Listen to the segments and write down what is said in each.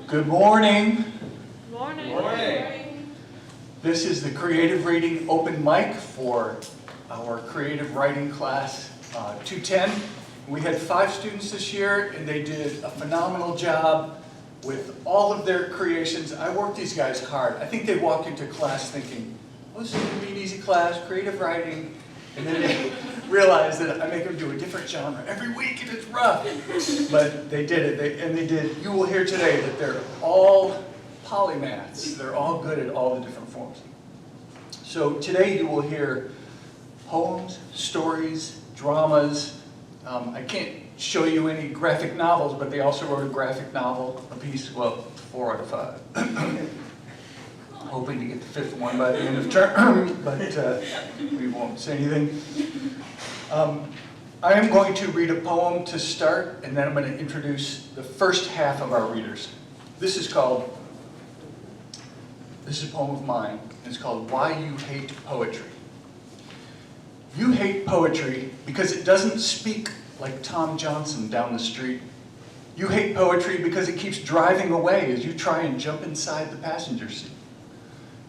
Good morning. Morning. Morning. This is the Creative Reading Open Mic for our creative writing class 210. We had 5 students this year and they did a phenomenal job with all of their creations. I worked these guys hard. I think they walked into class thinking, oh, this is going to be an easy class, creative writing. And then they realized that I make them do a different genre every week and it's rough. But they did it. You will hear today that they're all polymaths. They're all good at all the different forms. So today you will hear poems, stories, dramas. I can't show you any graphic novels, but they also wrote a graphic novel apiece. Well, 4 out of 5. Hoping to get the 5th one by the end of term, but we won't say anything. I am going to read a poem to start, and then I'm going to introduce the first half of our readers. This is a poem of mine. It's called Why You Hate Poetry. You hate poetry because it doesn't speak like Tom Johnson down the street. You hate poetry because it keeps driving away as you try and jump inside the passenger seat.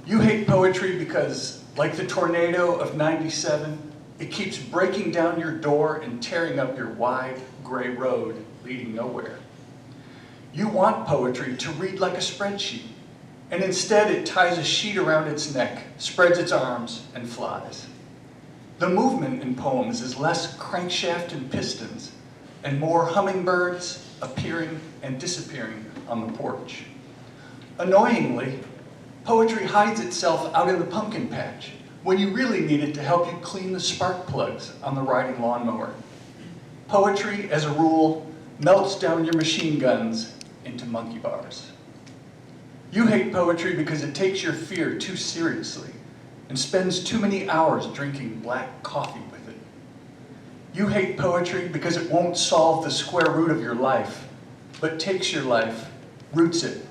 You hate poetry because, like the tornado of '97, it keeps breaking down your door and tearing up your wide, gray road leading nowhere. You want poetry to read like a spreadsheet, and instead it ties a sheet around its neck, spreads its arms, and flies. The movement in poems is less crankshaft and pistons, and more hummingbirds appearing and disappearing on the porch. Annoyingly, poetry hides itself out in the pumpkin patch when you really need it to help you clean the spark plugs on the riding lawnmower. Poetry, as a rule, melts down your machine guns into monkey bars. You hate poetry because it takes your fear too seriously and spends too many hours drinking black coffee with it. You hate poetry because it won't solve the square root of your life, but takes your life, roots it,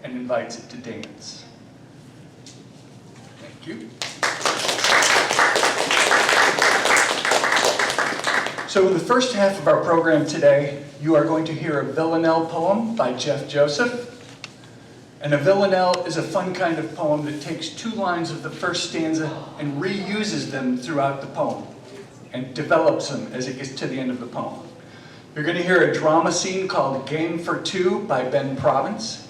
and invites it to dance. Thank you. So in the first half of our program today, you are going to hear a Villanelle poem by Jeff Joseph. And a Villanelle is a fun kind of poem that takes 2 lines of the first stanza and reuses them throughout the poem and develops them as it gets to the end of the poem. You're going to hear a drama scene called Game for Two by Ben Province.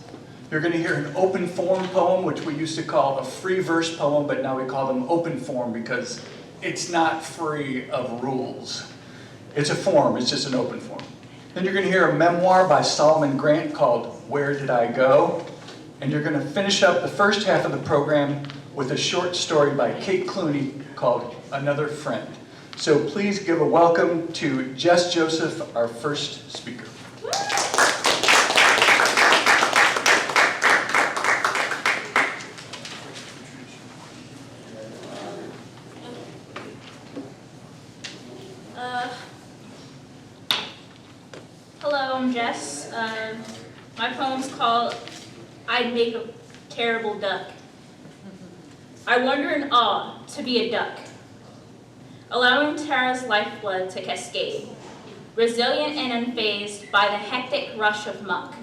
You're going to hear an open form poem, which we used to call a free verse poem, but now we call them open form because it's not free of rules. It's a form, it's just an open form. Then you're going to hear a memoir by Solomon Grant called Where Did I Go? And you're going to finish up the first half of the program with a short story by Kate Clooney called Another Friend. So please give a welcome to Jess Joseph, our first speaker. Hello, I'm Jess. My poem's called I'd Make a Terrible Duck. I wonder in awe to be a duck, allowing Tara's lifeblood to cascade, resilient and unfazed by the hectic rush of muck.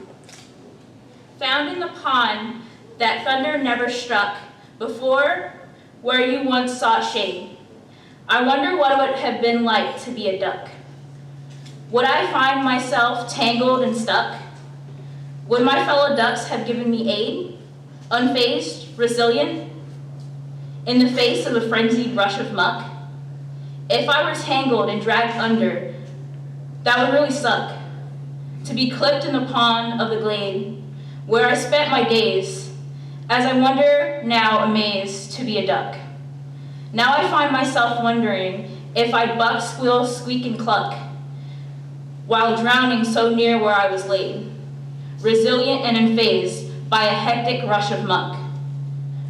Found in the pond that thunder never struck before, where you once sought shade, I wonder what it would have been like to be a duck. Would I find myself tangled and stuck? Would my fellow ducks have given me aid, unfazed, resilient, in the face of a frenzied rush of muck? If I were tangled and dragged under, that would really suck. To be clipped in the pond of the glade, where I spent my days, as I wonder now amazed to be a duck. Now I find myself wondering if I'd buck, squeal, squeak, and cluck, while drowning so near where I was laid, resilient and unfazed by a hectic rush of muck.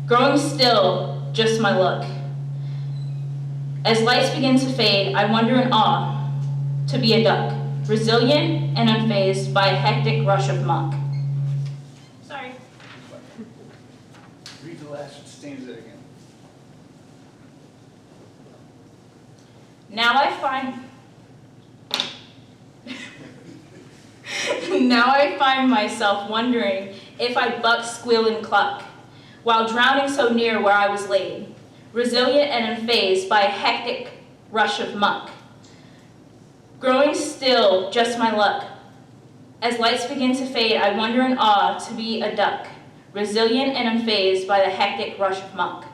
Growing still, just my luck. As lights begin to fade, I wonder in awe to be a duck, resilient and unfazed by a hectic rush of muck. Sorry. Read the last stanza again. Now I find Now I find myself wondering if I buck, squeal, and cluck, while drowning so near where I was laid, resilient and unfazed by a hectic rush of muck. Growing still, just my luck. As lights begin to fade, I wonder in awe to be a duck, resilient and unfazed by the hectic rush of muck.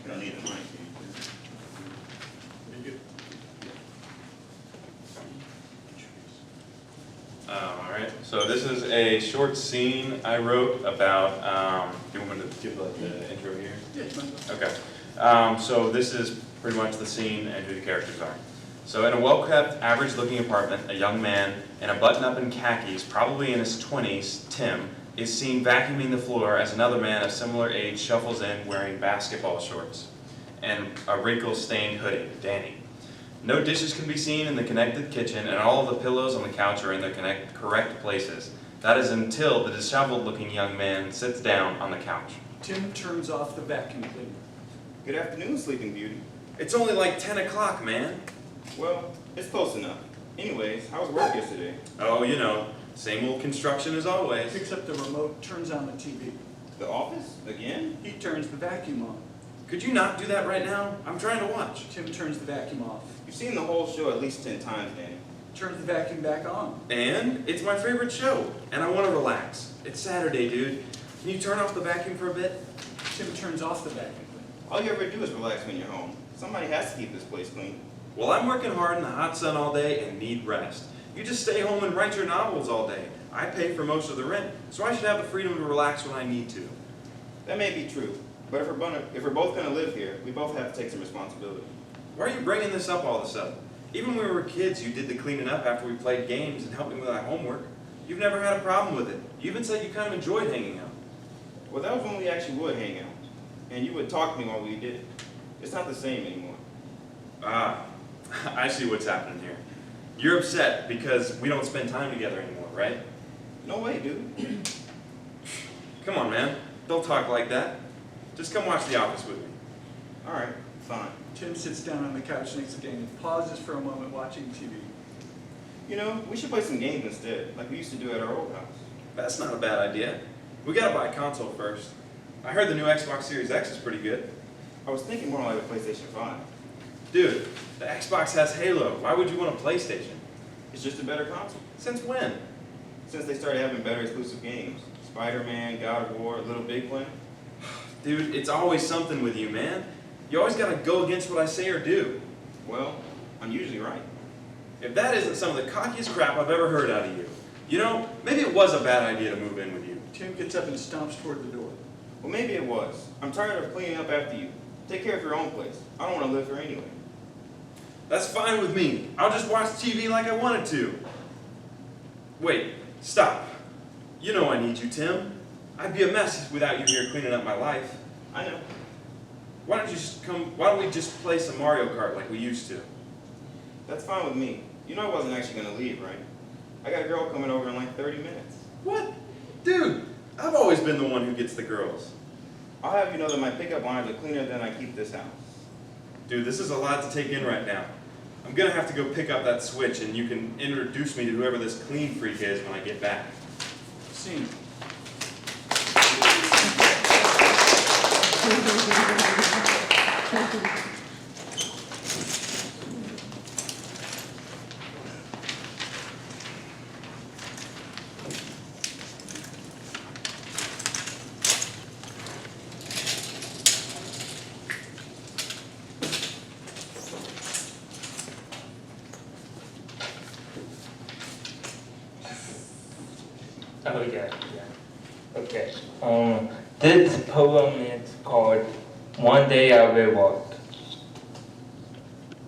You don't need a mic. All right, so this is a short scene I wrote about, do you want me to give like the intro here? Yeah, Okay, so this is pretty much the scene and who the characters are. So in a well-kept, average-looking apartment, a young man in a button-up in khakis, probably in his 20s, Tim, is seen vacuuming the floor as another man of similar age shuffles in wearing basketball shorts and a wrinkle-stained hoodie, Danny. No dishes can be seen in the connected kitchen, and all of the pillows on the couch are in their correct places. That is until the disheveled-looking young man sits down on the couch. Tim turns off the vacuum cleaner. Good afternoon, Sleeping Beauty. It's only like 10 o'clock, man. Well, it's close enough. Anyways, how was work yesterday? Oh, you know, same old construction as always. Picks up the remote, turns on the TV. The office? Again? He turns the vacuum on. Could you not do that right now? I'm trying to watch. Tim turns the vacuum off. You've seen the whole show at least 10 times, Danny. Turns the vacuum back on. And it's my favorite show, and I want to relax. It's Saturday, dude. Can you turn off the vacuum for a bit? Tim turns off the vacuum cleaner. All you ever do is relax when you're home. Somebody has to keep this place clean. Well, I'm working hard in the hot sun all day and need rest. You just stay home and write your novels all day. I pay for most of the rent, so I should have the freedom to relax when I need to. That may be true, but if we're both going to live here, we both have to take some responsibility. Why are you bringing this up all of a sudden? Even when we were kids, you did the cleaning up after we played games and helped me with my homework. You've never had a problem with it. You even said you kind of enjoyed hanging out. Well, that was when we actually would hang out, and you would talk to me while we did it. It's not the same anymore. Ah, I see what's happening here. You're upset because we don't spend time together anymore, right? No way, dude. Come on, man. Don't talk like that. Just come watch The Office with me. All right, fine. Tim sits down on the couch next to Danny, pauses for a moment watching TV. You know, we should play some games instead, like we used to do at our old house. That's not a bad idea. We gotta buy a console first. I heard the new Xbox Series X is pretty good. I was thinking more like a PlayStation 5. Dude, the Xbox has Halo. Why would you want a PlayStation? It's just a better console. Since when? Since they started having better exclusive games. Spider-Man, God of War, Little Big Planet. Dude, it's always something with you, man. You always gotta go against what I say or do. Well, I'm usually right. If that isn't some of the cockiest crap I've ever heard out of you. You know, maybe it was a bad idea to move in with you. Tim gets up and stomps toward the door. Well, maybe it was. I'm tired of cleaning up after you. Take care of your own place. I don't want to live here anyway. That's fine with me. I'll just watch TV like I wanted to. Wait, stop. You know I need you, Tim. I'd be a mess without you here cleaning up my life. I know. Why don't we just play some Mario Kart like we used to? That's fine with me. You know I wasn't actually going to leave, right? I got a girl coming over in like 30 minutes. What? Dude, I've always been the one who gets the girls. I'll have you know that my pickup lines are cleaner than I keep this house. Dude, this is a lot to take in right now. I'm gonna have to go pick up that Switch and you can introduce me to whoever this clean freak is when I get back. Scene. Oh yeah. Okay. This poem is called "One Day I Will Walk."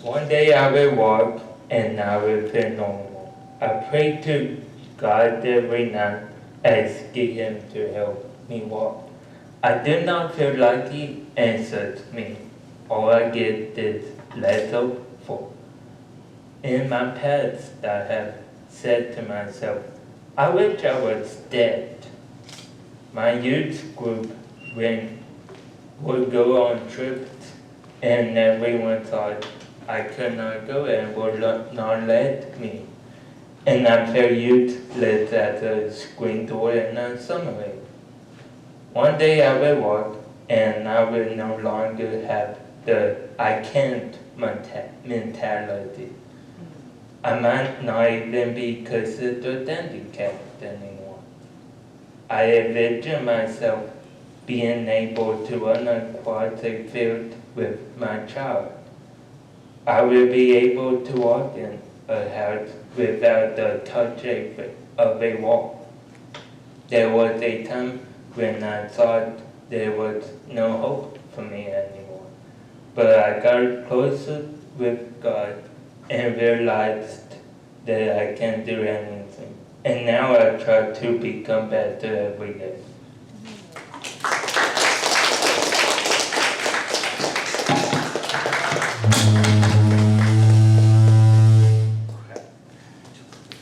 One day I will walk, and I will feel normal. I pray to God every night, asking Him to help me walk. I do not feel like He answers me. All I get is less of for. In my past, I have said to myself, I wish I was dead. My youth group would go on trips, and everyone thought I could not go and would not let me. And I felt useless at the screen door in a summary. One day I will walk, and I will no longer have the I can't mentality. I might not even be considered handicapped anymore. I envision myself being able to run a aquatic field with my child. I will be able to walk in a house without the touch of a wall. There was a time when I thought there was no hope for me anymore. But I got closer with God and realized that I can't do anything. And now I try to become better every day.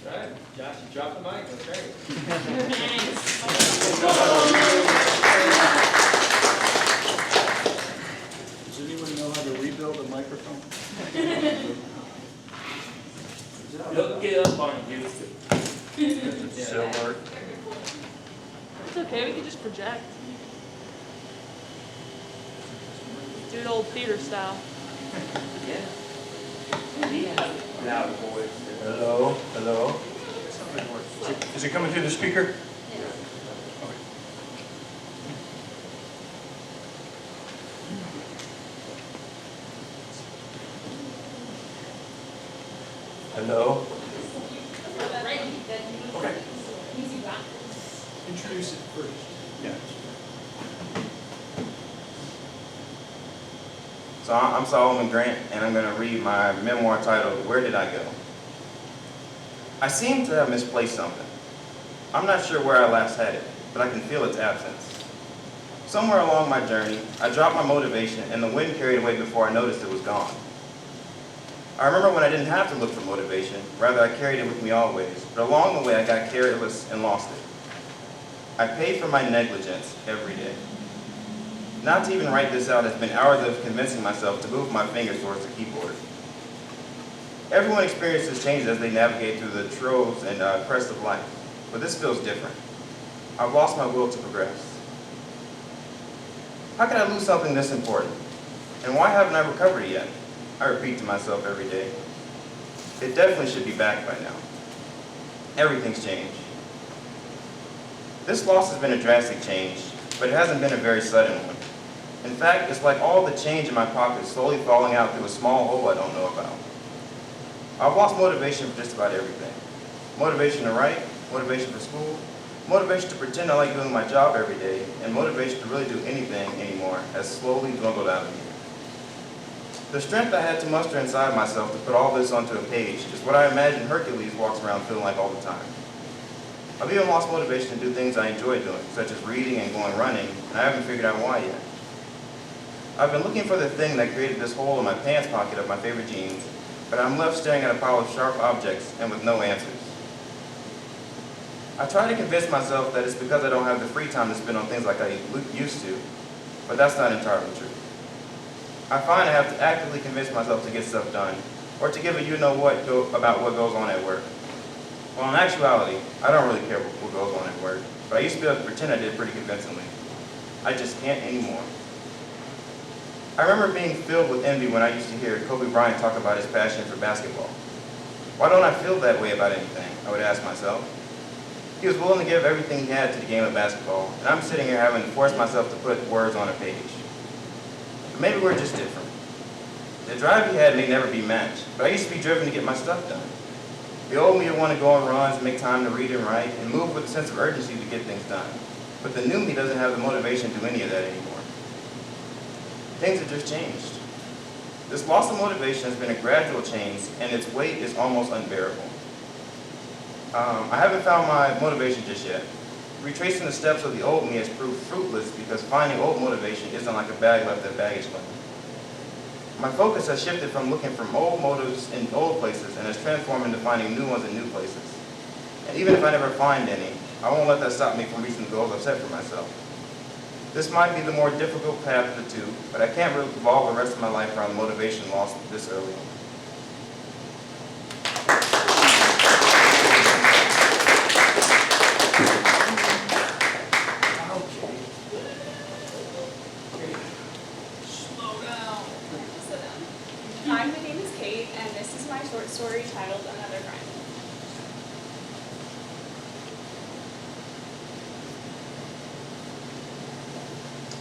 Right, Josh, you dropped the mic, that's great. Does anyone know how to rebuild a microphone? Look it up on YouTube. So hard. It's okay, we can just project. Do it old theater style. Loud voice. Hello, hello. Is it coming through the speaker? Hello? Okay. Introduce it first. Yeah. So I'm Solomon Grant, and I'm going to read my memoir titled, Where Did I Go? I seem to have misplaced something. I'm not sure where I last had it, but I can feel its absence. Somewhere along my journey, I dropped my motivation, and the wind carried away before I noticed it was gone. I remember when I didn't have to look for motivation, rather I carried it with me always, but along the way I got careless and lost it. I paid for my negligence every day. Not to even write this out has been hours of convincing myself to move my fingers towards the keyboard. Everyone experiences changes as they navigate through the troves and crests of life, but this feels different. I've lost my will to progress. How could I lose something this important? And why haven't I recovered it yet? I repeat to myself every day. It definitely should be back by now. Everything's changed. This loss has been a drastic change, but it hasn't been a very sudden one. In fact, it's like all the change in my pocket is slowly falling out through a small hole I don't know about. I've lost motivation for just about everything. Motivation to write, motivation for school, motivation to pretend I like doing my job every day, and motivation to really do anything anymore has slowly dwindled out of me. The strength I had to muster inside myself to put all this onto a page is what I imagine Hercules walks around feeling like all the time. I've even lost motivation to do things I enjoy doing, such as reading and going running, and I haven't figured out why yet. I've been looking for the thing that created this hole in my pants pocket of my favorite jeans, but I'm left staring at a pile of sharp objects and with no answers. I try to convince myself that it's because I don't have the free time to spend on things like I used to, but that's not entirely true. I find I have to actively convince myself to get stuff done, or to give a you-know-what about what goes on at work. Well, in actuality, I don't really care what goes on at work, but I used to be able to pretend I did pretty convincingly. I just can't anymore. I remember being filled with envy when I used to hear Kobe Bryant talk about his passion for basketball. Why don't I feel that way about anything? I would ask myself. He was willing to give everything he had to the game of basketball, and I'm sitting here having to force myself to put words on a page. But maybe we're just different. The drive he had may never be matched, but I used to be driven to get my stuff done. The old me would want to go on runs and make time to read and write, and move with a sense of urgency to get things done. But the new me doesn't have the motivation to do any of that anymore. Things have just changed. This loss of motivation has been a gradual change, and its weight is almost unbearable. I haven't found my motivation just yet. Retracing the steps of the old me has proved fruitless because finding old motivation isn't like a bag left at baggage claim. My focus has shifted from looking for old motives in old places and has transformed into finding new ones in new places. And even if I never find any, I won't let that stop me from reaching the goals I've set for myself. This might be the more difficult path of the two, but I can't revolve the rest of my life around motivation lost this early on. Hi, my name is Kate, and this is my short story titled Another Friend.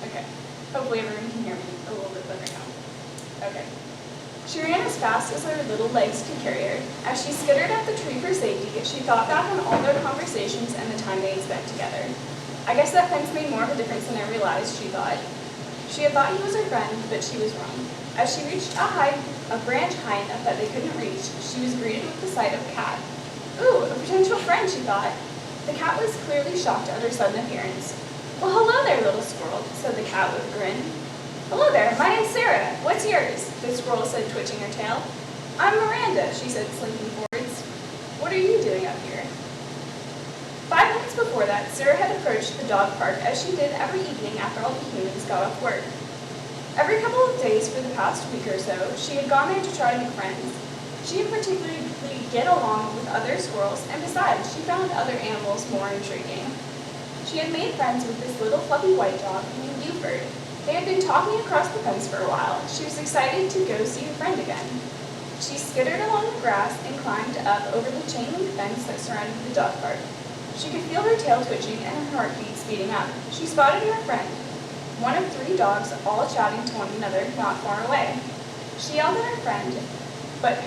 Okay, hopefully everyone can hear me a little bit better now. Okay. She ran as fast as her little legs could carry her. As she skittered up the tree for safety, she thought back on all their conversations and the time they had spent together. I guess that fence made more of a difference than I realized, she thought. She had thought he was her friend, but she was wrong. As she reached a branch high enough that they couldn't reach, she was greeted with the sight of a cat. Ooh, a potential friend, she thought. The cat was clearly shocked at her sudden appearance. Well, hello there, little squirrel, said the cat with a grin. Hello there, my name's Sarah. What's yours? The squirrel said, twitching her tail. I'm Miranda, she said, slinking forwards. What are you doing up here? 5 minutes before that, Sarah had approached the dog park as she did every evening after all the humans got off work. Every couple of days for the past week or so, she had gone there to try to make friends. She didn't particularly get along with other squirrels, and besides, she found other animals more intriguing. She had made friends with this little fluffy white dog named Buford. They had been talking across the fence for a while. She was excited to go see her friend again. She skittered along the grass and climbed up over the chain link fence that surrounded the dog park. She could feel her tail twitching and her heartbeat speeding up. She spotted her friend, one of 3 dogs, all chatting to one another not far away. She yelled at her friend, but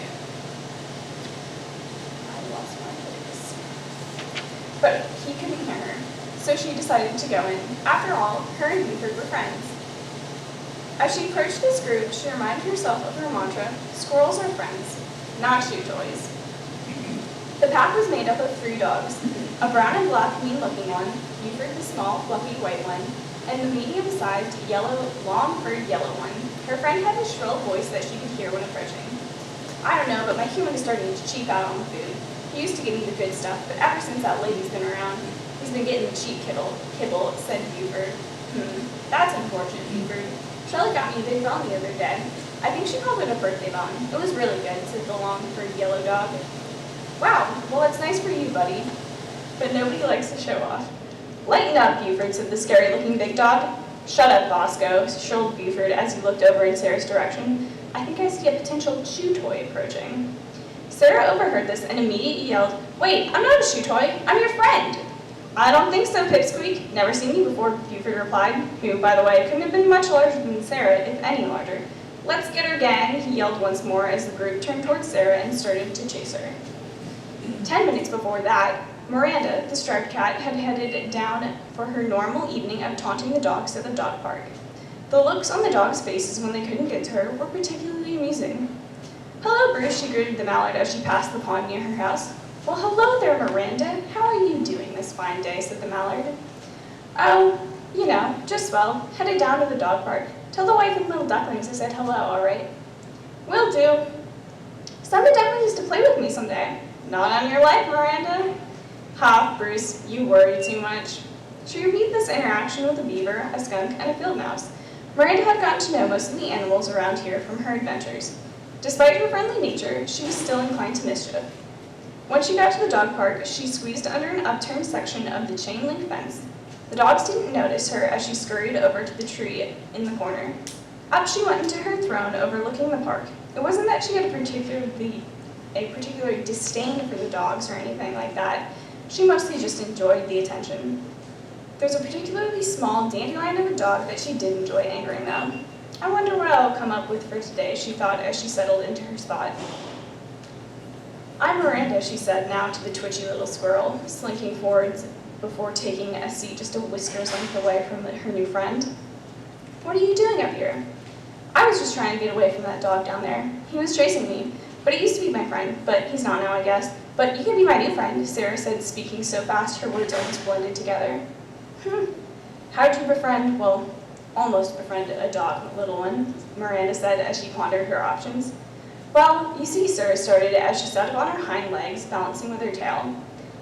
he couldn't hear her, so she decided to go in. After all, her and Buford were friends. As she approached this group, she reminded herself of her mantra, squirrels are friends, not shoe toys. The pack was made up of 3 dogs, a brown and black mean-looking one, Buford the small, fluffy white one, and the medium-sized, yellow, long-furred yellow one. Her friend had a shrill voice that she could hear when approaching. I don't know, but my human is starting to cheap out on the food. He used to give me the good stuff, but ever since that lady's been around, he's been getting the cheap kibble, said Buford. That's unfortunate, Buford. Shelley got me a big bone the other day. I think she called it a birthday bone. It was really good, said the long-furred yellow dog. Wow, well that's nice for you, buddy. But nobody likes to show off. Lighten up, Buford, said the scary-looking big dog. Shut up, Bosco, shrilled Buford as he looked over in Sarah's direction. I think I see a potential chew toy approaching. Sarah overheard this and immediately yelled, Wait, I'm not a shoe toy, I'm your friend. I don't think so, Pipsqueak. Never seen you before, Buford replied, who, by the way, couldn't have been much larger than Sarah, if any larger. Let's get her, gang, he yelled once more as the group turned towards Sarah and started to chase her. 10 minutes before that, Miranda, the striped cat, had headed down for her normal evening of taunting the dogs at the dog park. The looks on the dogs' faces when they couldn't get to her were particularly amusing. Hello, Bruce, she greeted the mallard as she passed the pond near her house. Well, hello there, Miranda. How are you doing this fine day, said the mallard. Oh, you know, just swell. Headed down to the dog park. Tell the wife and little ducklings I said hello, all right? Will do. Send the ducklings to play with me someday. Not on your life, Miranda. Ha, Bruce, you worry too much. She repeated this interaction with a beaver, a skunk, and a field mouse. Miranda had gotten to know most of the animals around here from her adventures. Despite her friendly nature, she was still inclined to mischief. When she got to the dog park, she squeezed under an upturned section of the chain link fence. The dogs didn't notice her as she scurried over to the tree in the corner. Up she went into her throne overlooking the park. It wasn't that she had a particular disdain for the dogs or anything like that. She mostly just enjoyed the attention. There's a particularly small dandelion of a dog that she did enjoy angering though. I wonder what I'll come up with for today, she thought as she settled into her spot. I'm Miranda, she said now to the twitchy little squirrel, slinking forwards before taking a seat just a whisker's length away from her new friend. What are you doing up here? I was just trying to get away from that dog down there. He was chasing me, but he used to be my friend, but he's not now, I guess. But you can be my new friend, Sarah said, speaking so fast her words almost blended together. How'd you befriend, well, almost befriend a dog, little one, Miranda said as she pondered her options. Well, you see, Sarah started as she sat up on her hind legs, balancing with her tail.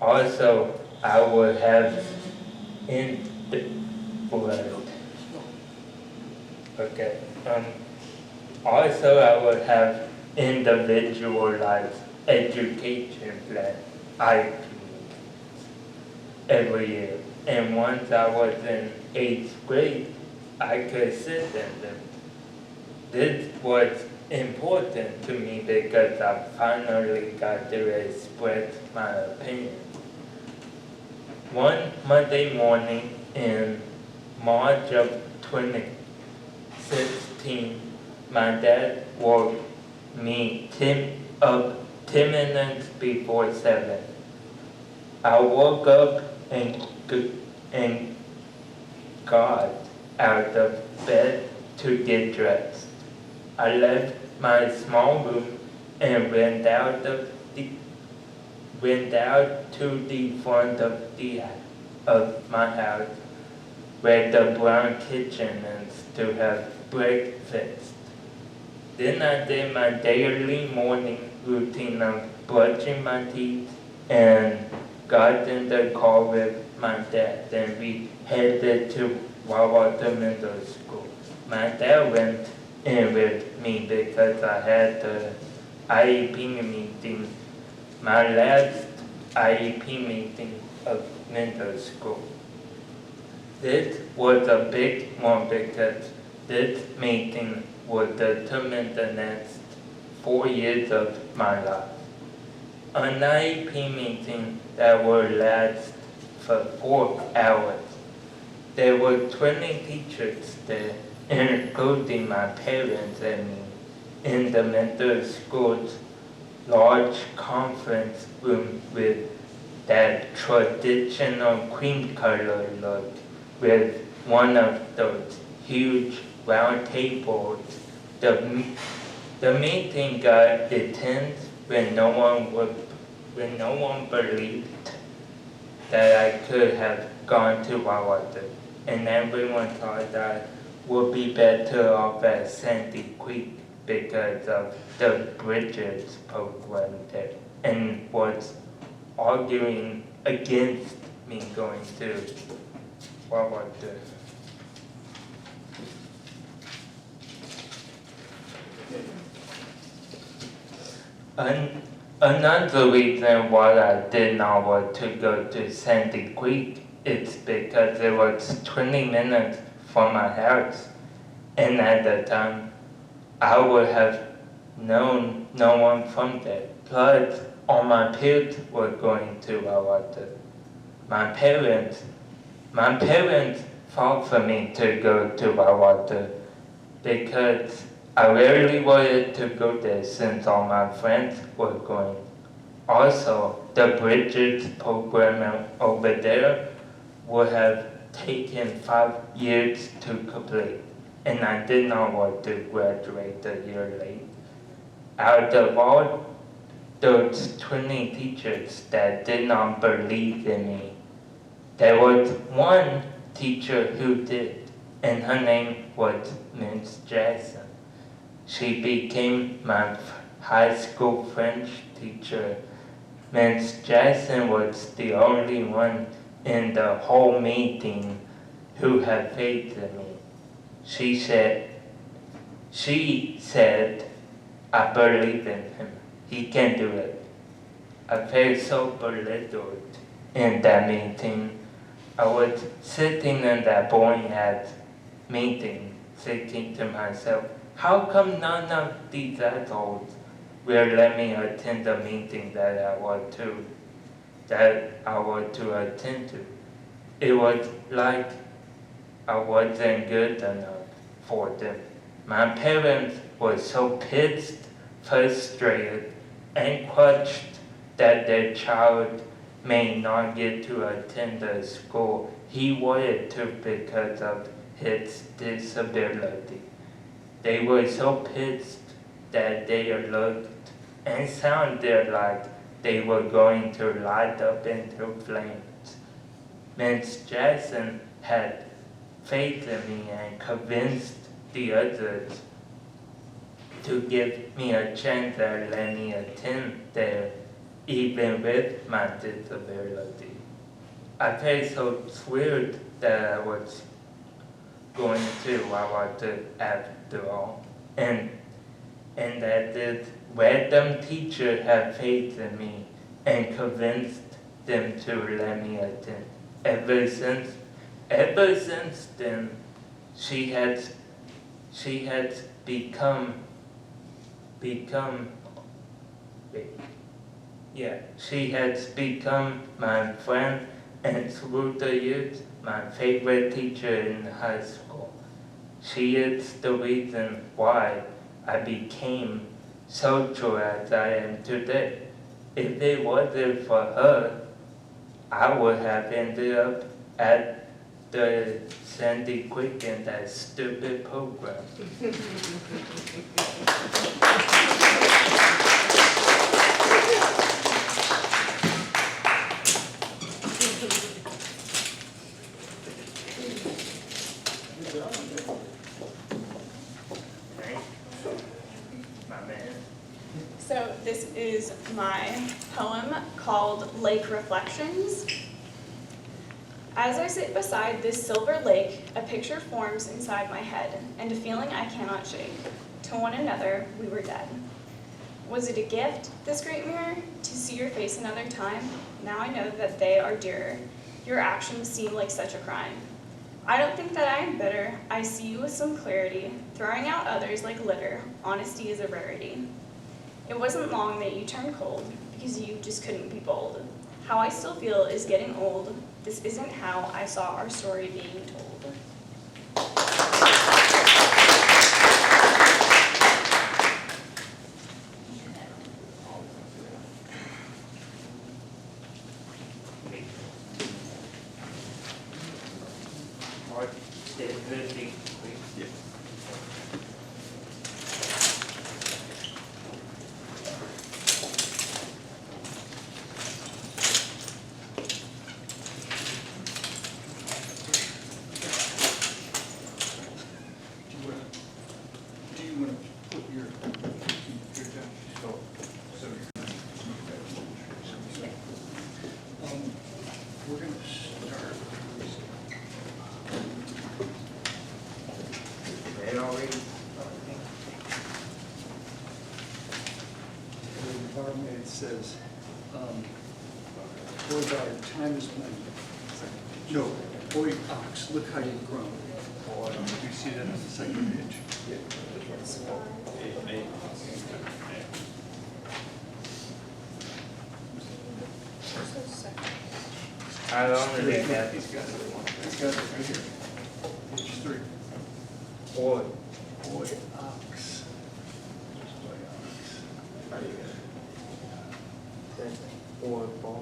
Also, I would have in the okay. Also, I would have individualized education plan I every year. And once I was in 8th grade, I could sit in them. This was important to me because I finally got to express my opinion. One Monday morning in March of 2016, my dad woke me 10 minutes before 7. I woke up and got out of bed to get dressed. I left my small room and went out to the front of my house where the brown kitchen is to have breakfast. Then I did my daily morning routine of brushing my teeth and got in the car with my dad. Then we headed to Wakefield Middle School. My dad went in with me because I had the IEP meeting, my last IEP meeting of middle school. This was a big one because this meeting would determine the next 4 years of my life. An IEP meeting that would last for 4 hours. There were 20 teachers there, including my parents and me, in the middle school's large conference room with that traditional cream color look, with one of those huge round tables. The meeting got intense when no one believed that I could have gone to Wakefield, and everyone thought I would be better off at Sandy Creek because of the Bridges program there, and was arguing against me going to Wakefield. Another reason why I did not want to go to Sandy Creek is because it was 20 minutes from my house, and at the time I would have known no one from there. Plus, all my peers were going to Wakefield. My parents fought for me to go to Wakefield because I really wanted to go there since all my friends were going. Also, the Bridges program over there would have taken 5 years to complete, and I did not want to graduate a year late. Out of all those 20 teachers that did not believe in me, there was one teacher who did, and her name was Ms. Jackson. She became my high school French teacher. Ms. Jackson was the only one in the whole meeting who had faith in me. She said, I believe in him. He can do it. I felt so belittled in that meeting. I was sitting in that boring-ass meeting, thinking to myself, how come none of these adults will let me attend the meeting that I want to attend to? It was like I wasn't good enough for them. My parents were so pissed, frustrated, and crushed that their child may not get to attend the school he wanted to because of his disability. They were so pissed that they looked and sounded like they were going to light up into flames. Ms. Jackson had faith in me and convinced the others to give me a chance and let me attend there, even with my disability. I felt so thrilled that I was going to Wawato after all, and that this random teacher had faith in me and convinced them to let me attend. Ever since then, she has become she has become my friend, and through the years, my favorite teacher in high school. She is the reason why I became social as I am today. If it wasn't for her, I would have ended up at the Sandy Creek in that stupid program. My man. So this is my poem called Lake Reflections. As I sit beside this silver lake, a picture forms inside my head, and a feeling I cannot shake. To one another, we were dead. Was it a gift, this great mirror, to see your face another time? Now I know that they are dearer. Your actions seem like such a crime. I don't think that I am bitter. I see you with some clarity, throwing out others like litter. Honesty is a rarity. It wasn't long that you turned cold, because you just couldn't be bold. How I still feel is getting old. This isn't how I saw our story being told. Do you want to put your down? So we're going to start. They already. The barmaid says, boy, daughter, time is money. No, boy, ox, look how you've grown. You see that on the second page? I only have He's got it right here. Page 3. boy. Boy, ox. Boy, ox. Boy, boy.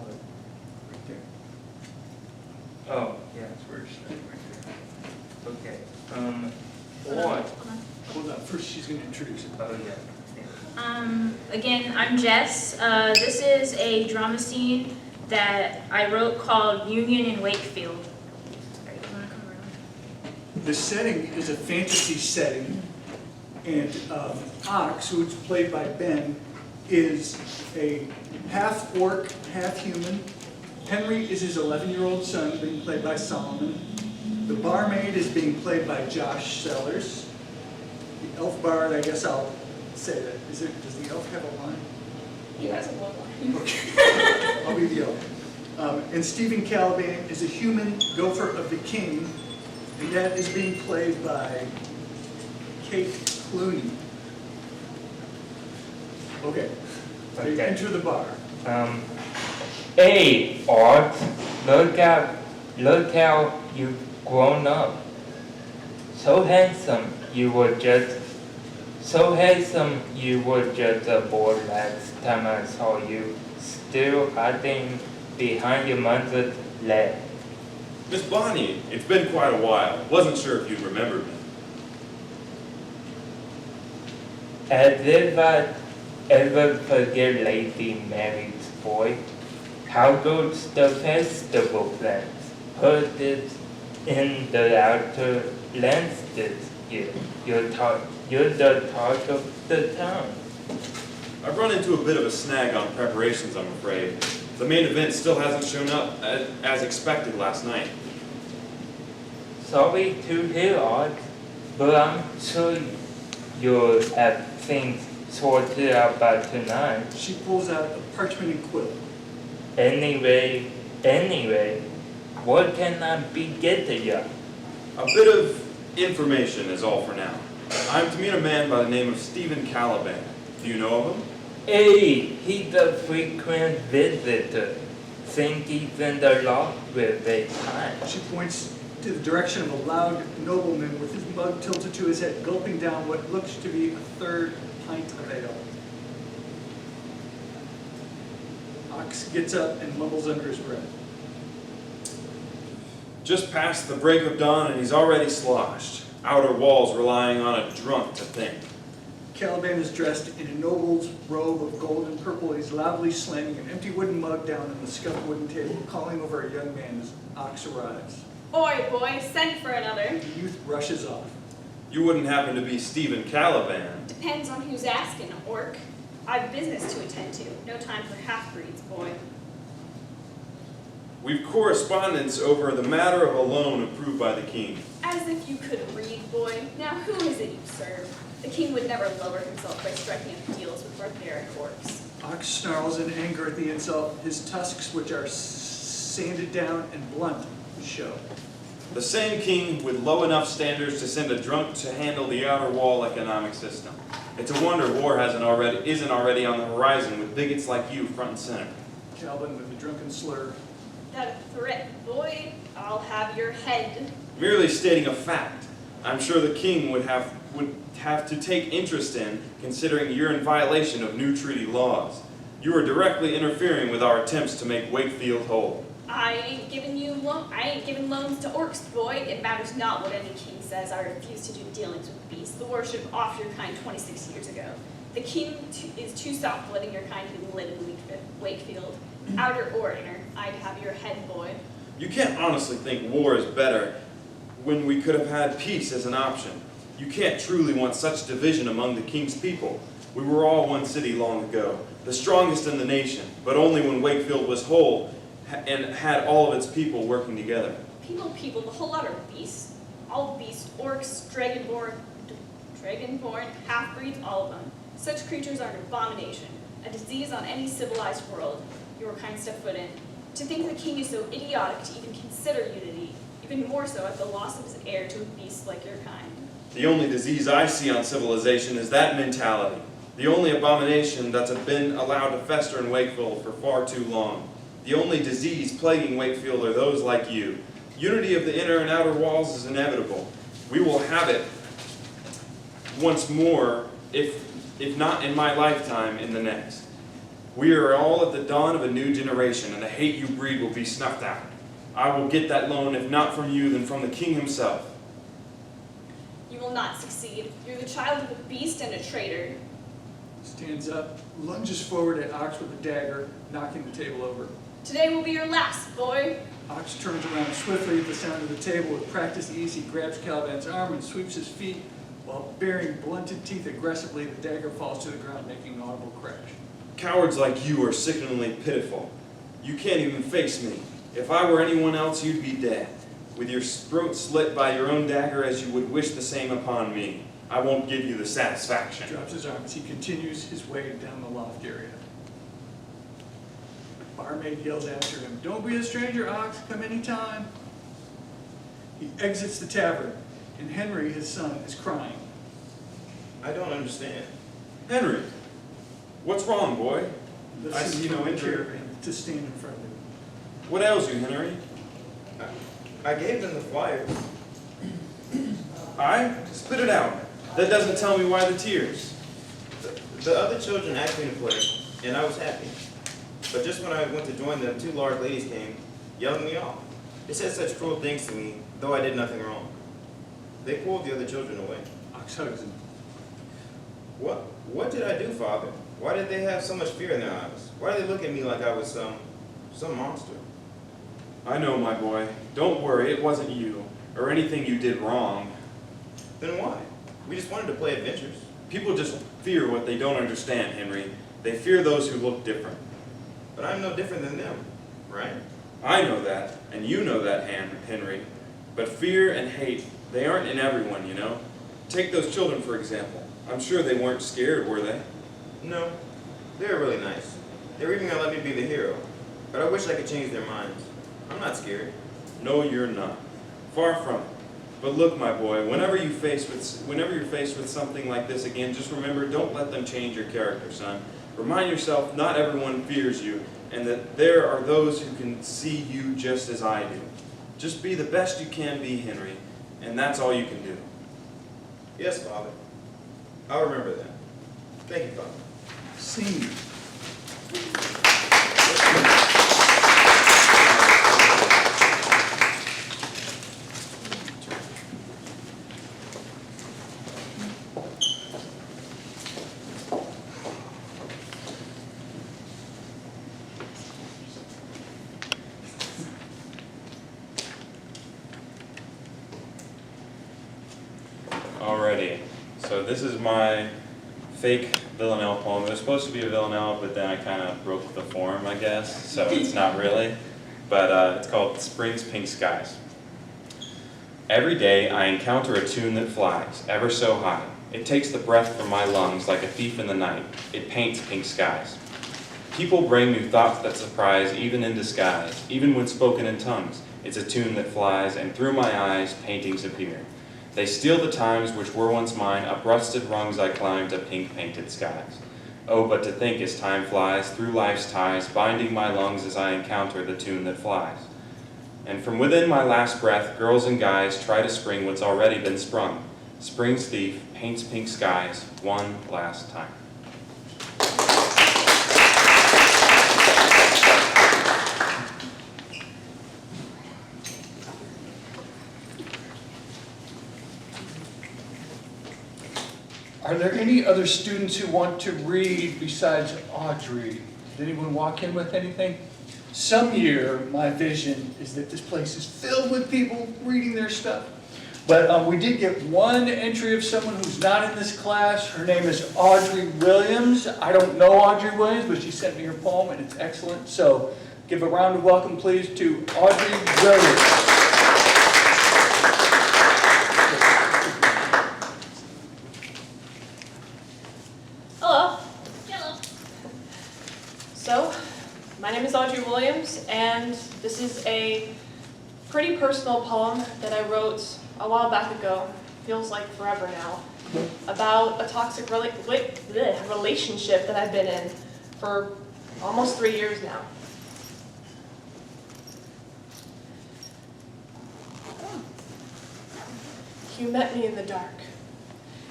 Right there. Oh, yeah, That's where it's starting right there. okay. Boy. Hold on, first she's going to introduce it. Oh, yeah. Again, I'm Jess. This is a drama scene that I wrote called Union in Wakefield. All right, you wanna come around? The setting is a fantasy setting, and Ox, who's played by Ben, is a half orc, half human. Henry is his 11-year-old son, being played by Solomon. The barmaid is being played by Josh Sellers. The elf bard, I guess I'll say that. Does the elf have a line? He has a bloodline. Okay, I'll be the elf. And Stephen Caliban is a human gopher of the king, and that is being played by Kate Clooney. Okay, so you Okay. enter the bar. Hey, Art, look how you've grown up. So handsome you were just a boy last time I saw you, still hiding behind your mother's leg. Miss Bonnie, it's been quite a while. Wasn't sure if you'd remembered me. As if I'd ever forget Lady Mary's voice. How goes the festival plans? Heard it in the outer lands this year. You're the talk of the town. I've run into a bit of a snag on preparations, I'm afraid. The main event still hasn't shown up as expected last night. Sorry to hear, Oz, but I'm sure you'll have things sorted out by tonight. She pulls out a parchment and quill. Anyway, what can I be getting you? A bit of information is all for now. I'm to meet a man by the name of Stephen Caliban. Do you know of him? Hey, he's a frequent visitor. Think he's in the loft with a time. She points to the direction of a loud nobleman with his mug tilted to his head, gulping down what looks to be a third pint of ale. Ox gets up and mumbles under his breath. Just past the break of dawn and he's already sloshed. Outer walls relying on a drunk to think. Caliban is dressed in a noble's robe of gold and purple. He's loudly slamming an empty wooden mug down on the scuffed wooden table, calling over a young man as Ox arrives. Oi, boy, send for another. The youth rushes off. You wouldn't happen to be Stephen Caliban. Depends on who's asking, orc. I've business to attend to. No time for half-breeds, boy. We've correspondence over the matter of a loan approved by the king. As if you could read, boy. Now who is it you serve? The king would never lower himself by striking up deals with barbaric orcs. Ox snarls in anger at the insult. His tusks, which are sanded down and blunt, show. The same king with low enough standards to send a drunk to handle the outer wall economic system. It's a wonder war isn't already on the horizon with bigots like you front and center. Calvin with a drunken slur. That a threat, boy? I'll have your head. Merely stating a fact. I'm sure the king would have to take interest in, considering you're in violation of new treaty laws. You are directly interfering with our attempts to make Wakefield whole. I ain't giving loans to orcs, boy. It matters not what any king says. I refuse to do dealings with beasts. The worship off your kind 26 years ago. The king is too soft letting your kind who live in Wakefield. Outer or inner, I'd have your head, boy. You can't honestly think war is better when we could have had peace as an option. You can't truly want such division among the king's people. We were all one city long ago, the strongest in the nation, but only when Wakefield was whole and had all of its people working together. People, the whole lot are beasts. All beasts, orcs, dragonborn, half-breeds, all of them. Such creatures are an abomination, a disease on any civilized world. Your kind step foot in. To think the king is so idiotic to even consider unity, even more so at the loss of his heir to a beast like your kind. The only disease I see on civilization is that mentality. The only abomination that's been allowed to fester in Wakefield for far too long. The only disease plaguing Wakefield are those like you. Unity of the inner and outer walls is inevitable. We will have it once more, if not in my lifetime, in the next. We are all at the dawn of a new generation, and the hate you breed will be snuffed out. I will get that loan, if not from you, then from the king himself. You will not succeed. You're the child of a beast and a traitor. Stands up, lunges forward at Ox with a dagger, knocking the table over. Today will be your last, boy. Ox turns around swiftly at the sound of the table. With practiced ease, he grabs Caliban's arm and sweeps his feet, while baring blunted teeth aggressively, the dagger falls to the ground, making an audible crash. Cowards like you are sickeningly pitiful. You can't even face me. If I were anyone else, you'd be dead, with your throat slit by your own dagger as you would wish the same upon me. I won't give you the satisfaction. Drops his arm as he continues his way down the loft area. Barmaid yells after him, "Don't be a stranger, Ox. Come any time." He exits the tavern, and Henry, his son, is crying. I don't understand. Henry, what's wrong, boy? I Lifts see him no from the injury. chair to stand in front of him. What ails you, Henry? I gave them the flyers. I? Spit it out. That doesn't tell me why the tears. The other children asked me to play, and I was happy. But just when I went to join them, two large ladies came, yelling me off. They said such cruel things to me, though I did nothing wrong. They pulled the other children away. Ox hugs him. What did I do, Father? Why did they have so much fear in their eyes? Why did they look at me like I was some monster? I know, my boy. Don't worry, it wasn't you, or anything you did wrong. Then why? We just wanted to play adventures. People just fear what they don't understand, Henry. They fear those who look different. But I'm no different than them, right? I know that, and you know that, Henry. But fear and hate, they aren't in everyone, you know. Take those children, for example. I'm sure they weren't scared, were they? No, they're really nice. They're even gonna let me be the hero. But I wish I could change their minds. I'm not scared. No, you're not. Far from it. But look, my boy, whenever you're faced with something like this again, just remember, don't let them change your character, son. Remind yourself not everyone fears you, and that there are those who can see you just as I do. Just be the best you can be, Henry, and that's all you can do. Yes, Father. I'll remember that. Thank you, Father. Senior. Alrighty, so this is my fake Villanelle poem. It was supposed to be a Villanelle, but then I kind of broke the form, I guess, so it's not really. But it's called Spring's Pink Skies. Every day I encounter a tune that flies, ever so high. It takes the breath from my lungs like a thief in the night. It paints pink skies. People bring new thoughts that surprise, even in disguise, even when spoken in tongues. It's a tune that flies, and through my eyes, paintings appear. They steal the times which were once mine, up rusted rungs I climb to pink-painted skies. Oh, but to think as time flies, through life's ties, binding my lungs as I encounter the tune that flies. And from within my last breath, girls and guys try to spring what's already been sprung. Spring's thief paints pink skies one last time. Are there any other students who want to read besides Audrey? Did anyone walk in with anything? Some year, my vision is that this place is filled with people reading their stuff. But we did get one entry of someone who's not in this class. Her name is Audrey Williams. I don't know Audrey Williams, but she sent me her poem, and it's excellent. So give a round of welcome, please, to Audrey Williams. Hello. Hello. So, my name is Audrey Williams, and this is a pretty personal poem that I wrote a while back ago, feels like forever now, about a toxic relationship that I've been in for almost 3 years now. You met me in the dark.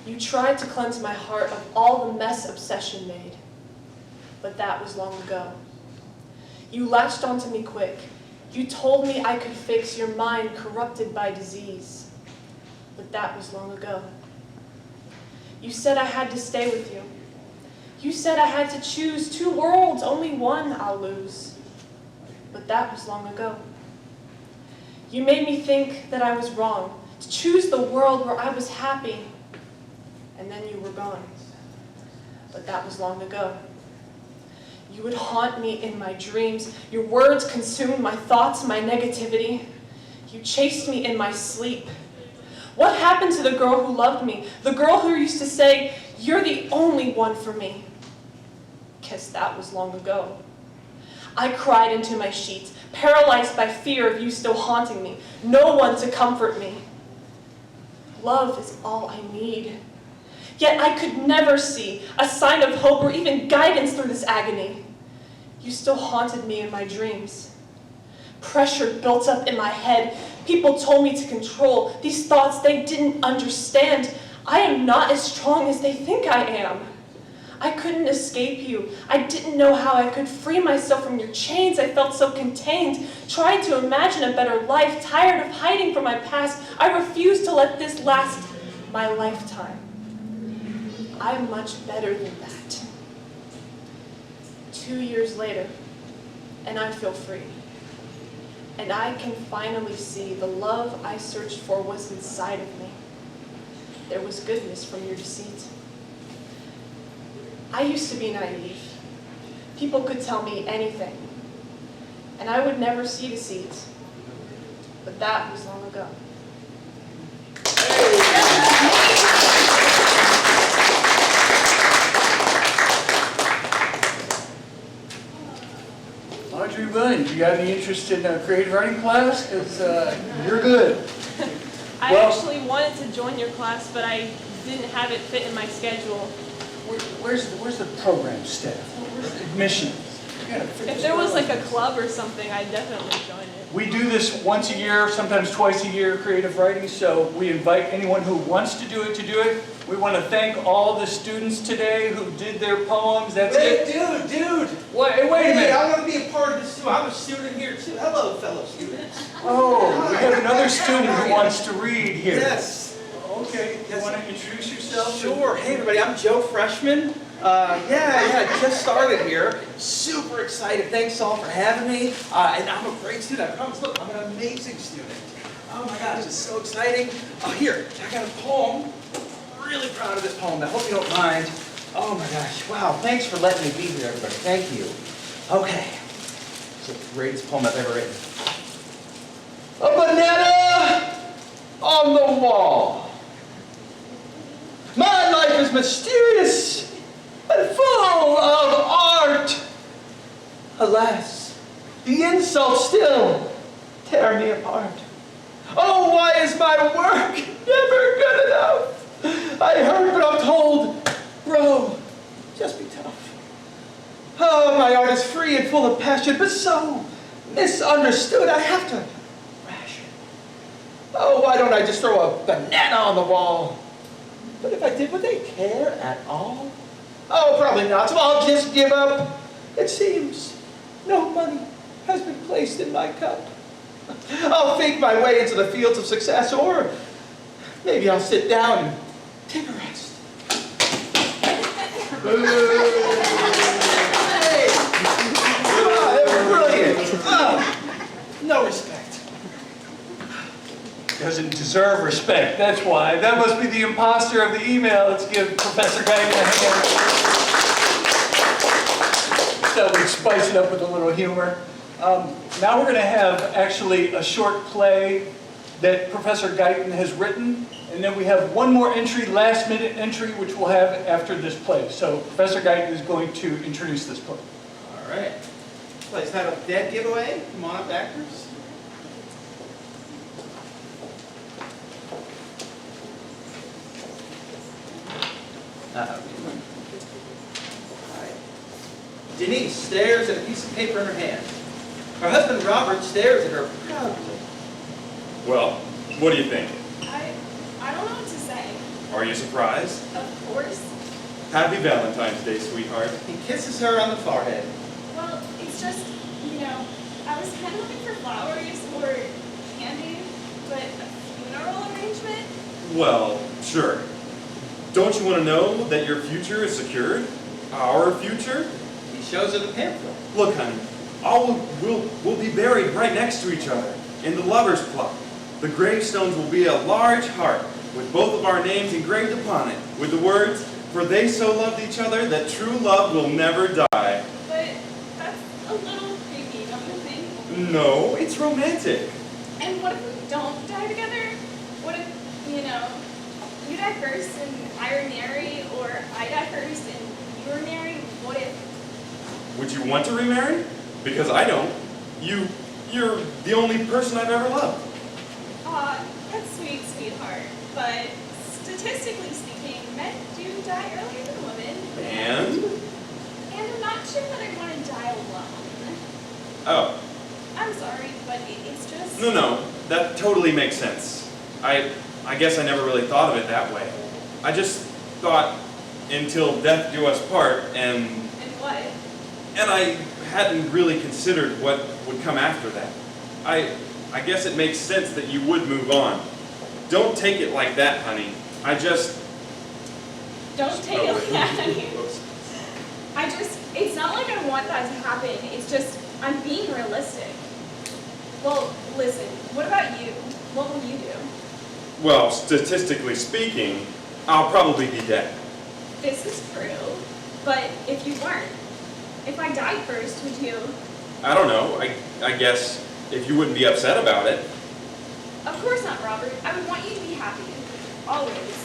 You tried to cleanse my heart of all the mess obsession made, but that was long ago. You latched onto me quick. You told me I could fix your mind corrupted by disease, but that was long ago. You said I had to stay with you. You said I had to choose 2 worlds, only one I'll lose, but that was long ago. You made me think that I was wrong, to choose the world where I was happy, and then you were gone, but that was long ago. You would haunt me in my dreams. Your words consumed my thoughts, my negativity. You chased me in my sleep. What happened to the girl who loved me? The girl who used to say, "You're the only one for me." Guess that was long ago. I cried into my sheets, paralyzed by fear of you still haunting me. No one to comfort me. Love is all I need. Yet I could never see a sign of hope or even guidance through this agony. You still haunted me in my dreams. Pressure built up in my head. People told me to control these thoughts they didn't understand. I am not as strong as they think I am. I couldn't escape you. I didn't know how I could free myself from your chains. I felt so contained, tried to imagine a better life, tired of hiding from my past. I refused to let this last my lifetime. I'm much better than that. 2 years later, and I feel free. And I can finally see the love I searched for was inside of me. There was goodness from your deceit. I used to be naive. People could tell me anything, and I would never see deceit. But that was long ago. Audrey Williams, you got any interest in a creative writing class? Because you're good. I Well- actually wanted to join your class, but I didn't have it fit in my schedule. Where's the program staff? Where's the admission? You gotta figure If there was this like out. a club or something, I'd definitely join it. We do this once a year, sometimes twice a year, creative writing, so we invite anyone who wants to do it to do it. We want to thank all the students today who did their poems. That's it. Dude! Wait a Hey, minute. I want to be a part of this too. I'm a student here too. Hello, fellow students. Oh, we have another student who wants to read here. Yes. Okay, you want to introduce yourself? Sure. Hey, everybody. I'm Joe Freshman. I just started here. Super excited. Thanks all for having me. And I'm a great student. I promise. Look, I'm an amazing student. Oh my gosh, it's so exciting. Oh, here, I got a poem. Really proud of this poem. I hope you don't mind. Oh my gosh. Wow. Thanks for letting me be here, everybody. Thank you. Okay. It's the greatest poem I've ever written. A banana on the wall. My life is mysterious and full of art. Alas, the insults still tear me apart. Oh, why is my work never good enough? I heard, but I'm told, bro, just be tough. Oh, my art is free and full of passion, but so misunderstood. I have to ration. Oh, why don't I just throw a banana on the wall? But if I did, would they care at all? Oh, probably not, so I'll just give up. It seems no money has been placed in my cup. I'll fake my way into the fields of success, or maybe I'll sit down and take a rest. Hey! Ah, that was brilliant. Ah, no respect. Doesn't deserve respect, that's why. That must be the imposter of the email. Let's give Professor Guyton a hand. So we spice it up with a little humor. Now we're going to have actually a short play that Professor Guyton has written, and then we have one more entry, last minute entry, which we'll have after this play. So Professor Guyton is going to introduce this play. All right. Play's titled Dead Giveaway. Come on up, actors. Denise stares at a piece of paper in her hand. Her husband Robert stares at her proudly. Well, what do you think? I don't know what to say. Are you surprised? Of course. Happy Valentine's Day, sweetheart. He kisses her on the forehead. Well, it's just, I was kind of looking for flowers or candy, but a funeral arrangement? Well, sure. Don't you want to know that your future is secured? Our future? He shows her the pamphlet. Look, honey, we'll be buried right next to each other in the lover's plot. The gravestones will be a large heart with both of our names engraved upon it, with the words, "For they so loved each other that true love will never die." But that's a little creepy, don't you think? No, it's romantic. And what if we don't die together? What if, you die first and I remarry, or I die first and you remarry? What if? Would you want to remarry? Because I don't. You're the only person I've ever loved. Aw, that's sweet, sweetheart. But statistically speaking, men do die earlier than women. And? And I'm not sure that I want to die alone. Oh, I'm sorry, but it's just... no, that totally makes sense. I guess I never really thought of it that way. I just thought until death do us part, and what? I hadn't really considered what would come after that. I guess it makes sense that you would move on. Don't take it like that, honey. Don't take it like that, honey. It's not like I want that to happen. It's just, I'm being realistic. Well, listen, what about you? What will you do? Well, statistically speaking, I'll probably be dead. This is true, but if you weren't, If I died first, would you? I don't know. I guess if you wouldn't be upset about it. Of course not, Robert. I would want you to be happy. Always.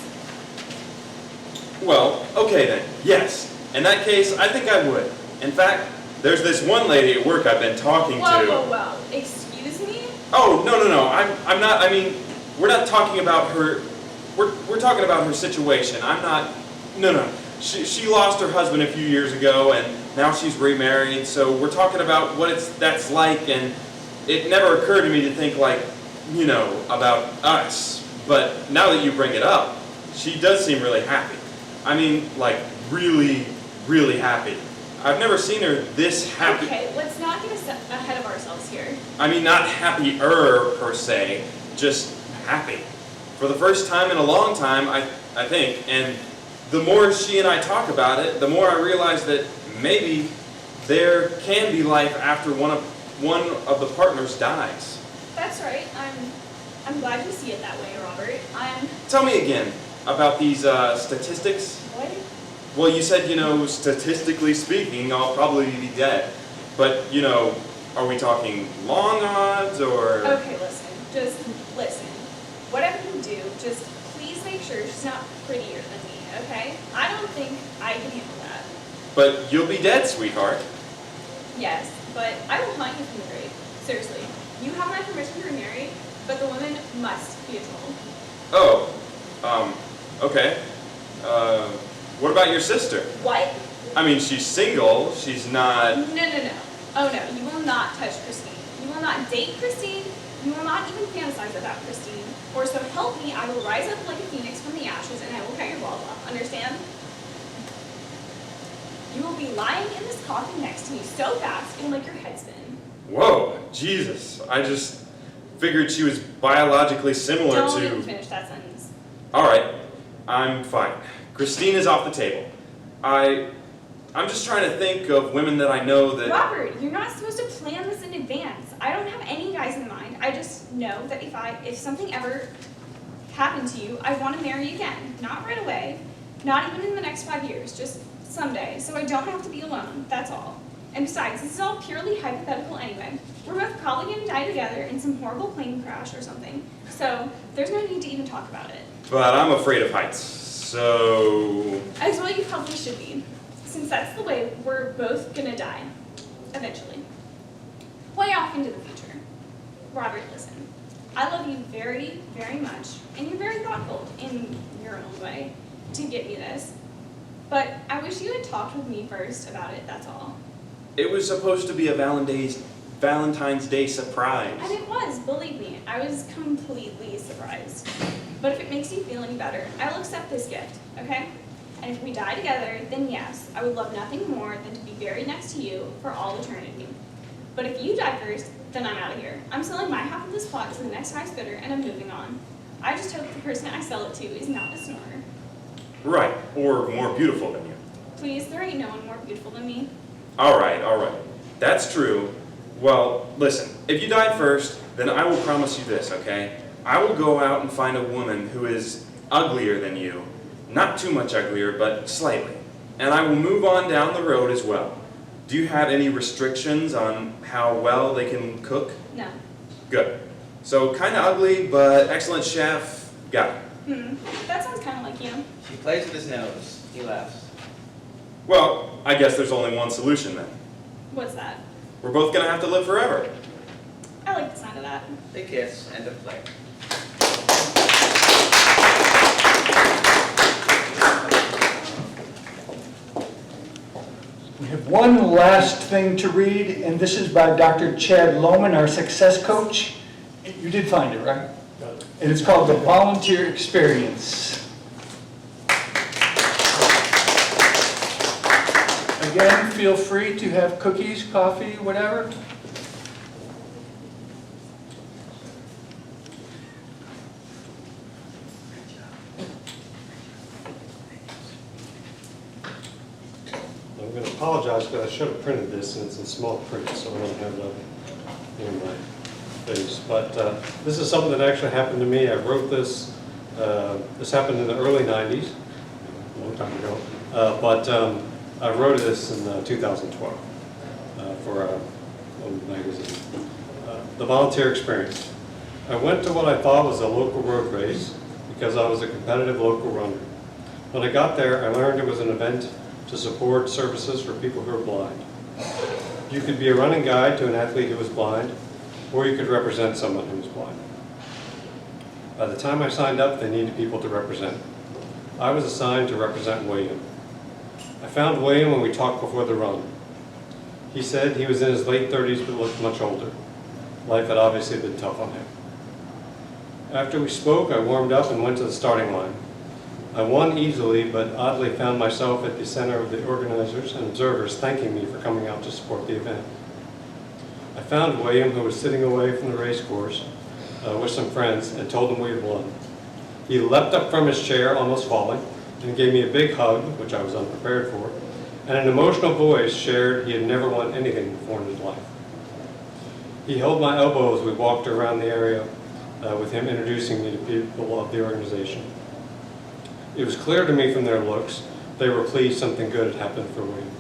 Well, okay then. Yes. In that case, I think I would. In fact, there's this one lady at work I've been talking to. Whoa. Excuse me? Oh, no. I'm not, I mean, we're not talking about her, we're talking about her situation. I'm not, no. She lost her husband a few years ago, and now she's remarried, so we're talking about what that's like, and it never occurred to me to think, like, you know, about us. But now that you bring it up, she does seem really happy. I mean, like, really, really happy. I've never seen her this happy. Okay, let's not get ahead of ourselves here. I mean, not happier per se, just happy. For the first time in a long time, I think, and the more she and I talk about it, the more I realize that maybe there can be life after one of the partners dies. That's right. I'm glad you see it that way, Robert. Tell me again about these statistics. What? Well, you said, you know, statistically speaking, I'll probably be dead. But, you know, are we talking long odds or? Okay, just listen. Whatever you do, just please make sure she's not prettier than me, okay? I don't think I can handle that. But you'll be dead, sweetheart. Yes, but I will hunt you from the grave. Seriously. You have my permission to remarry, but the woman must be a troll. Oh, okay. What about your sister? What? I mean, she's single, she's not... No. Oh no, you will not touch Christine. You will not date Christine. You will not even fantasize about Christine. Or so help me, I will rise up like a phoenix from the ashes and I will cut your balls off. Understand? You will be lying in this coffin next to me so fast it'll make your head spin. Whoa, Jesus. I just figured she was biologically similar to... Don't even finish that sentence. All right, I'm fine. Christine is off the table. I'm just trying to think of women that I know that... Robert, you're not supposed to plan this in advance. I don't have any guys in mind. I just know that if something ever happened to you, I want to marry you again. Not right away. Not even in the next 5 years. Just someday. So I don't have to be alone. That's all. And besides, this is all purely hypothetical anyway. We're both probably going to die together in some horrible plane crash or something. So there's no need to even talk about it. But I'm afraid of heights, so... As well you probably should be. Since that's the way we're both gonna die. Eventually. Way off into the future. Robert, listen. I love you very, very much, and you're very thoughtful in your own way to get me this. But I wish you had talked with me first about it, that's all. It was supposed to be a Valentine's Day surprise. And it was, believe me. I was completely surprised. But if it makes you feel any better, I'll accept this gift, okay? And if we die together, then yes, I would love nothing more than to be buried next to you for all eternity. But if you die first, then I'm out of here. I'm selling my half of this plot to the next highest bidder, and I'm moving on. I just hope the person I sell it to is not a snorer. Right, or more beautiful than you. Please, there ain't no one more beautiful than me. All right. That's true. Well, listen, if you die first, then I will promise you this, okay? I will go out and find a woman who is uglier than you. Not too much uglier, but slightly. And I will move on down the road as well. Do you have any restrictions on how well they can cook? No. Good. So kind of ugly, but excellent chef. Got it. That sounds kind of like you. She plays with his nose. He laughs. Well, I guess there's only one solution then. What's that? We're both gonna have to live forever. I like the sound of that. They kiss. End of play. We have one last thing to read, and this is by Dr. Chad Lohman, our success coach. You did find it, right? And it's called The Volunteer Experience. Again, feel free to have cookies, coffee, whatever. I'm going to apologize because I should have printed this and it's in small print, so I don't have it in my face. But this is something that actually happened to me. I wrote this. This happened in the early 90s, a long time ago. But I wrote this in 2012. for a little magazine. The volunteer experience. I went to what I thought was a local road race because I was a competitive local runner. When I got there, I learned it was an event to support services for people who are blind. You could be a running guide to an athlete who was blind, or you could represent someone who was blind. By the time I signed up, they needed people to represent. I was assigned to represent William. I found William when we talked before the run. He said he was in his late 30s but looked much older. Life had obviously been tough on him. After we spoke, I warmed up and went to the starting line. I won easily, but oddly found myself at the center of the organizers and observers thanking me for coming out to support the event. I found William, who was sitting away from the race course with some friends, and told him we had won. He leapt up from his chair, almost falling, and gave me a big hug, which I was unprepared for, and an emotional voice shared he had never won anything before in his life. He held my elbow as we walked around the area with him introducing me to people of the organization. It was clear to me from their looks they were pleased something good had happened for William.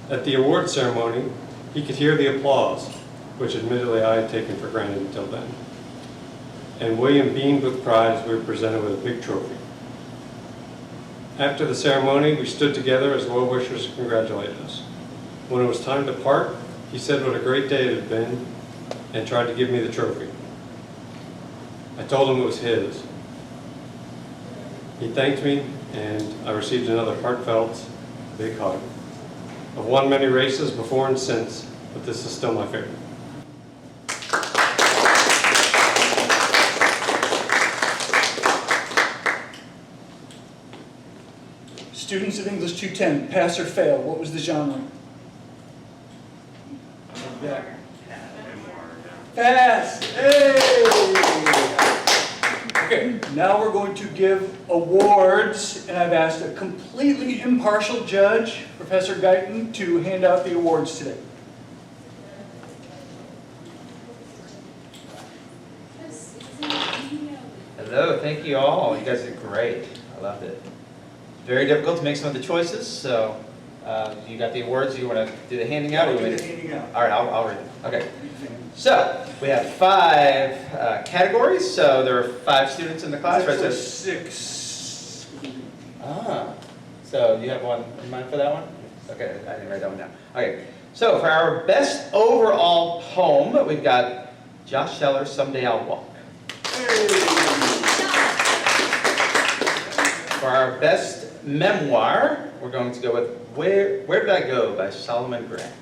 At the award ceremony, he could hear the applause, which admittedly I had taken for granted until then. And William beamed with pride as we were presented with a big trophy. After the ceremony, we stood together as well-wishers congratulated us. When it was time to part, he said what a great day it had been and tried to give me the trophy. I told him it was his. He thanked me, and I received another heartfelt, big hug. I've won many races before and since, but this is still my favorite. Students of English 210, pass or fail, what was the genre? Yeah. Pass! Hey! Okay, now we're going to give awards, and I've asked a completely impartial judge, Professor Guyton, to hand out the awards today. Hello, thank you all. You guys did great. I loved it. Very difficult to make some of the choices, so you got the awards. You want to do the handing out? I'll do the handing out. All right, I'll read them. Okay. So we have 5 categories. So there are 5 students in the class. Actually, Right? 6. So you have one in mind for that one? Okay, I didn't write that one down. Okay. So for our best overall poem, we've got Josh Seller's "Someday I'll Walk." For our best memoir, we're going to go with Where Did I Go by Solomon Grant.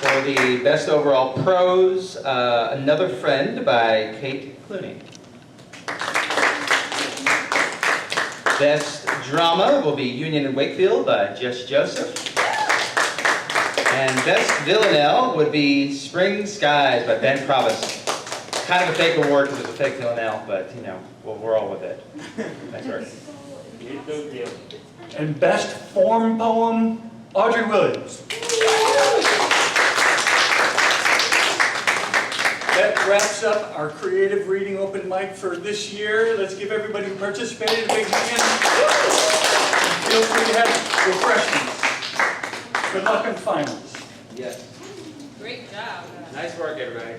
For the best overall prose, Another Friend by Kate Clooney. Best drama will be Union and Wakefield by Jess Joseph. And best Villanelle would be Spring Skies by Ben Provis. Kind of a fake award because it's a fake Villanelle, but you know, we're all with it. Thanks, Rick. And best form poem, Audrey Williams. That wraps up our creative reading open mic for this year. Let's give everybody who participated a big hand. Feel free to have refreshments. Good luck in finals. Yes. Great job. Nice work, everybody.